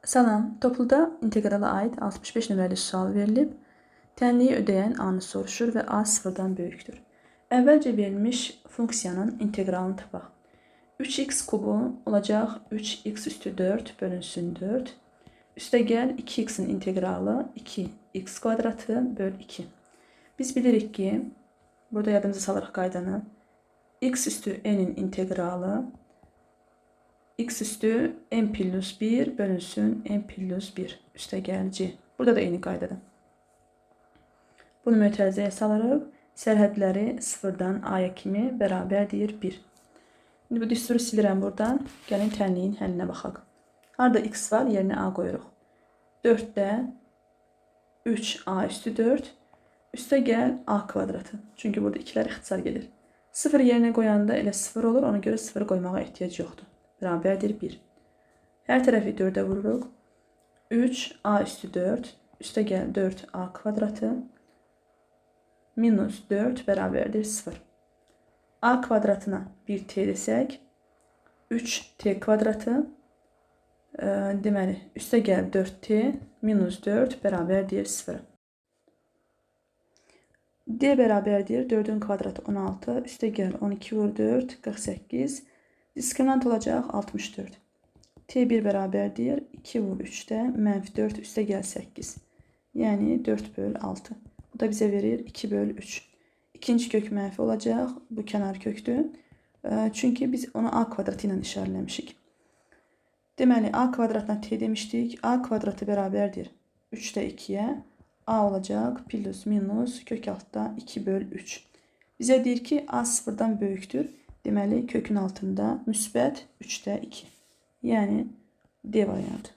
Salam, topluda inteqrala aid 65 nömrəli sual verilib. Tənliyi ödəyən A-nı soruşur və A sıfırdan böyükdür. Əvvəlcə verilmiş funksiyanın inteqralını tapaq. 3x kubu olacaq 3x üstü 4 bölünsün 4. Üstəgəl 2x-in inteqralı 2x kvadratı böl 2. Biz bilirik ki, burada yadımıza salırıq qaydanı. X üstü n-in inteqralı x üstü n plus 1 bölünsün n plus 1 üstəgəl c. Burada da eyni qaydadır. Bunu mötərizəyə salırıq. Sərhədləri sıfırdan a-ya kimi bərabərdir 1. İndi bu düsturu silirəm buradan. Gəlin tənliyin həllinə baxaq. Harada x var, yerinə a qoyuruq. 4-də 3a üstü 4 üstəgəl a kvadratı. Çünki burada ikilər ixtisar gedir. 0 yerinə qoyanda elə 0 olur. Ona görə 0 qoymağa ehtiyac yoxdur. Bərabərdir 1. Hər tərəfi 4-ə vururuq. 3a üstü 4 üstəgəl 4a kvadratı minus 4 bərabərdir 0. A kvadratına 1t desək 3t kvadratı deməli üstəgəl 4t minus 4 bərabərdir 0. D bərabərdir 4-ün kvadratı 16 üstəgəl 12 vur 4 48. Diskriminant olacaq 64. T1 bərabərdir 2 vur 3-də mənfi 4 üstəgəl 8. Yəni 4 böl 6. Bu da bizə verir 2 böl 3. İkinci kök mənfi olacaq. Bu kənar kökdür. Çünki biz onu a kvadratı ilə işarələmişik. Deməli a kvadratına t demişdik. A kvadratı bərabərdir 3-də 2-yə. A olacaq plus minus kök altda 2 böl 3. Bizə deyir ki a sıfırdan böyükdür. Deməli kökün altında müsbət 3-də 2. Yəni D variantı.